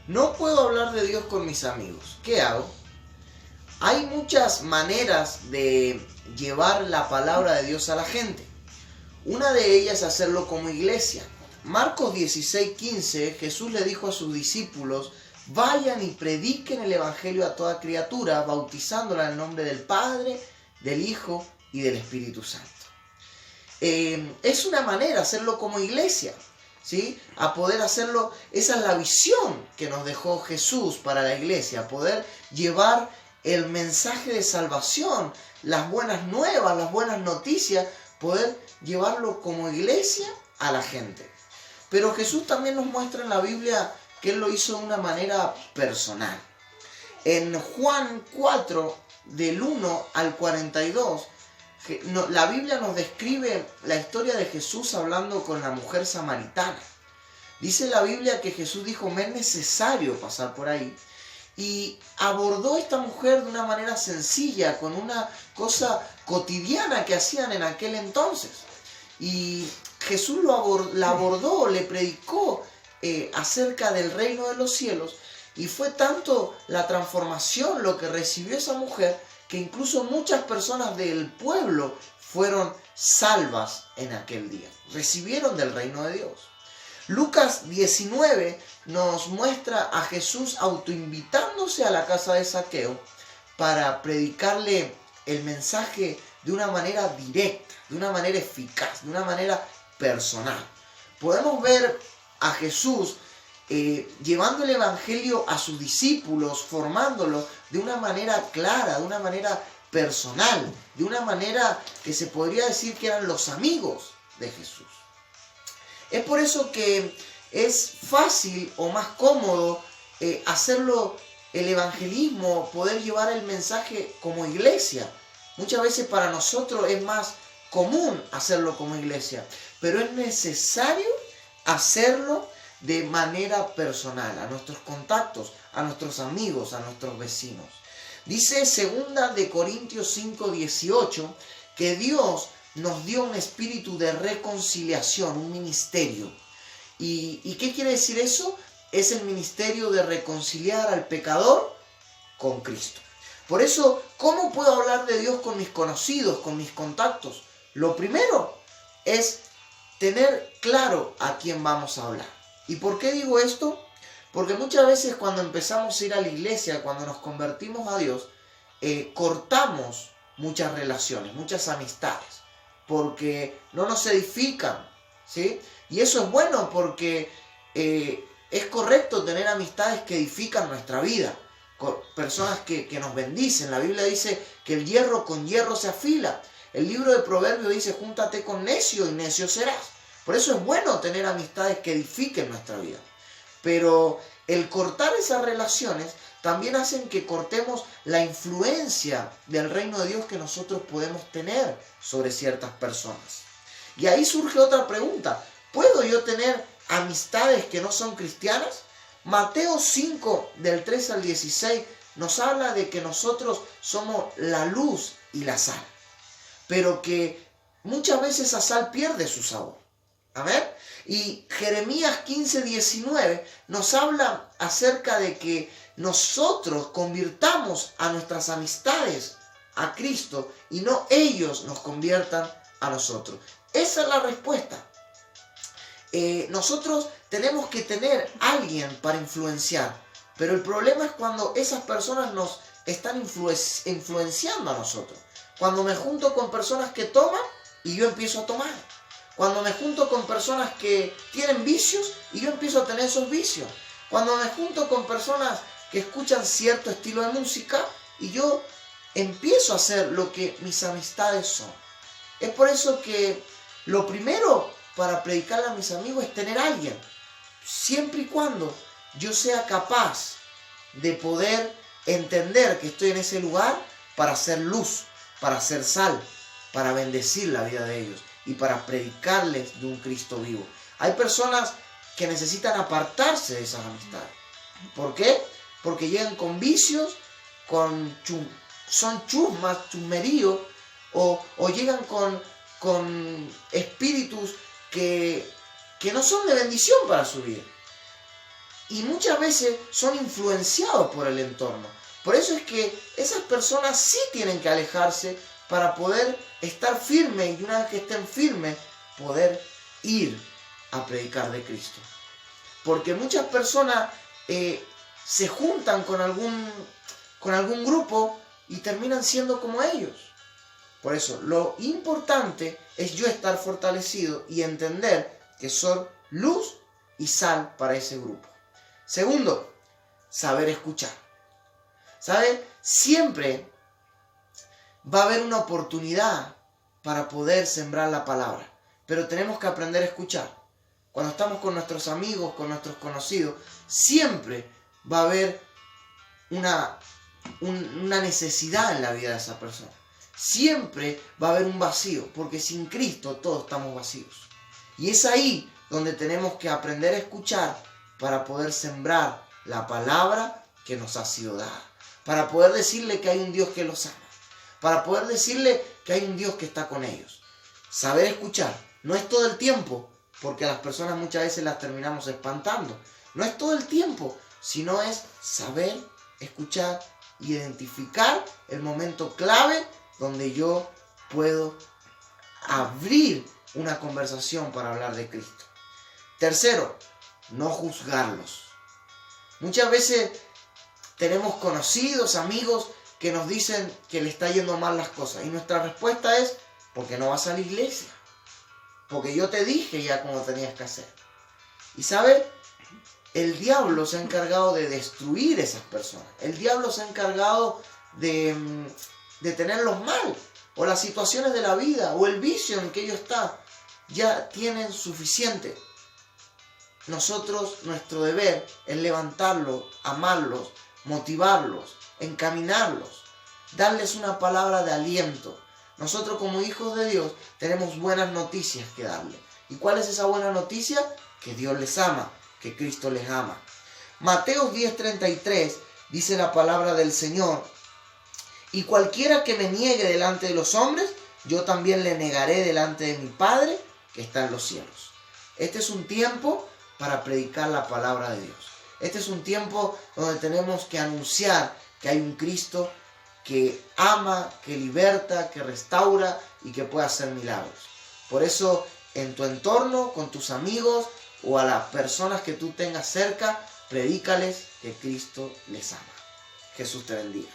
No puedo hablar de Dios con mis amigos. ¿Qué hago? Hay muchas maneras de llevar la palabra de Dios a la gente. Una de ellas es hacerlo como iglesia. Marcos 16:15, Jesús le dijo a sus discípulos: vayan y prediquen el evangelio a toda criatura, bautizándola en el nombre del Padre, del Hijo y del Espíritu Santo. Es una manera hacerlo como iglesia, ¿sí? A poder hacerlo, esa es la visión que nos dejó Jesús para la iglesia, poder llevar el mensaje de salvación, las buenas nuevas, las buenas noticias, poder llevarlo como iglesia a la gente. Pero Jesús también nos muestra en la Biblia que Él lo hizo de una manera personal. En Juan 4, del 1 al 42, la Biblia nos describe la historia de Jesús hablando con la mujer samaritana. Dice la Biblia que Jesús dijo: me es necesario pasar por ahí. Y abordó a esta mujer de una manera sencilla, con una cosa cotidiana que hacían en aquel entonces. Y Jesús la abordó, le predicó acerca del reino de los cielos. Y fue tanto la transformación lo que recibió esa mujer, que incluso muchas personas del pueblo fueron salvas en aquel día. Recibieron del reino de Dios. Lucas 19 nos muestra a Jesús autoinvitándose a la casa de Zaqueo para predicarle el mensaje de una manera directa, de una manera eficaz, de una manera personal. Podemos ver a Jesús llevando el evangelio a sus discípulos, formándolos de una manera clara, de una manera personal, de una manera que se podría decir que eran los amigos de Jesús. Es por eso que es fácil o más cómodo hacerlo, el evangelismo, poder llevar el mensaje como iglesia. Muchas veces para nosotros es más común hacerlo como iglesia, pero es necesario hacerlo de manera personal, a nuestros contactos, a nuestros amigos, a nuestros vecinos. Dice 2 Corintios 5:18 que Dios nos dio un espíritu de reconciliación, un ministerio. ¿Y qué quiere decir eso? Es el ministerio de reconciliar al pecador con Cristo. Por eso, ¿cómo puedo hablar de Dios con mis conocidos, con mis contactos? Lo primero es tener claro a quién vamos a hablar. ¿Y por qué digo esto? Porque muchas veces cuando empezamos a ir a la iglesia, cuando nos convertimos a Dios, cortamos muchas relaciones, muchas amistades, porque no nos edifican, ¿sí? Y eso es bueno porque es correcto tener amistades que edifican nuestra vida, personas que nos bendicen. La Biblia dice que el hierro con hierro se afila. El libro de Proverbios dice: júntate con necio y necio serás. Por eso es bueno tener amistades que edifiquen nuestra vida. Pero el cortar esas relaciones también hacen que cortemos la influencia del reino de Dios que nosotros podemos tener sobre ciertas personas. Y ahí surge otra pregunta: ¿puedo yo tener amistades que no son cristianas? Mateo 5, del 3 al 16, nos habla de que nosotros somos la luz y la sal, pero que muchas veces esa sal pierde su sabor. Amén. Y Jeremías 15:19 nos habla acerca de que nosotros convirtamos a nuestras amistades a Cristo y no ellos nos conviertan a nosotros. Esa es la respuesta. Nosotros tenemos que tener a alguien para influenciar, pero el problema es cuando esas personas nos están influenciando a nosotros. Cuando me junto con personas que toman y yo empiezo a tomar. Cuando me junto con personas que tienen vicios y yo empiezo a tener esos vicios. Cuando me junto con personas que escuchan cierto estilo de música y yo empiezo a hacer lo que mis amistades son. Es por eso que lo primero para predicarle a mis amigos es tener a alguien, siempre y cuando yo sea capaz de poder entender que estoy en ese lugar para hacer luz, para hacer sal, para bendecir la vida de ellos y para predicarles de un Cristo vivo. Hay personas que necesitan apartarse de esas amistades. ¿Por qué? Porque llegan con vicios, son chusmas, chusmeríos, o llegan con espíritus que no son de bendición para su vida. y muchas veces son influenciados por el entorno. Por eso es que esas personas sí tienen que alejarse para poder estar firmes, y una vez que estén firmes, poder ir a predicar de Cristo. Porque muchas personas se juntan con algún grupo y terminan siendo como ellos. Por eso, lo importante es yo estar fortalecido y entender que soy luz y sal para ese grupo. Segundo, saber escuchar. ¿Sabe? Siempre va a haber una oportunidad para poder sembrar la palabra, pero tenemos que aprender a escuchar. Cuando estamos con nuestros amigos, con nuestros conocidos, siempre va a haber una necesidad en la vida de esa persona. Siempre va a haber un vacío, porque sin Cristo todos estamos vacíos. Y es ahí donde tenemos que aprender a escuchar para poder sembrar la palabra que nos ha sido dada. Para poder decirle que hay un Dios que los ama. Para poder decirle que hay un Dios que está con ellos. Saber escuchar. No es todo el tiempo, porque a las personas muchas veces las terminamos espantando. No es todo el tiempo, sino es saber escuchar, identificar el momento clave donde yo puedo abrir una conversación para hablar de Cristo. Tercero, no juzgarlos. Muchas veces tenemos conocidos, amigos, que nos dicen que le está yendo mal las cosas. Y nuestra respuesta es, porque no vas a la iglesia. Porque yo te dije ya cómo tenías que hacer. Y ¿sabes? El diablo se ha encargado de destruir esas personas. El diablo se ha encargado de tenerlos mal. O las situaciones de la vida, o el vicio en que ellos están, ya tienen suficiente. Nosotros, nuestro deber es levantarlos, amarlos, motivarlos, encaminarlos, darles una palabra de aliento. Nosotros como hijos de Dios tenemos buenas noticias que darles. ¿Y cuál es esa buena noticia? Que Dios les ama, que Cristo les ama. Mateo 10:33 dice la palabra del Señor: y cualquiera que me niegue delante de los hombres, yo también le negaré delante de mi Padre que está en los cielos. Este es un tiempo para predicar la palabra de Dios. Este es un tiempo donde tenemos que anunciar que hay un Cristo que ama, que liberta, que restaura y que puede hacer milagros. Por eso, en tu entorno, con tus amigos o a las personas que tú tengas cerca, predícales que Cristo les ama. Jesús te bendiga.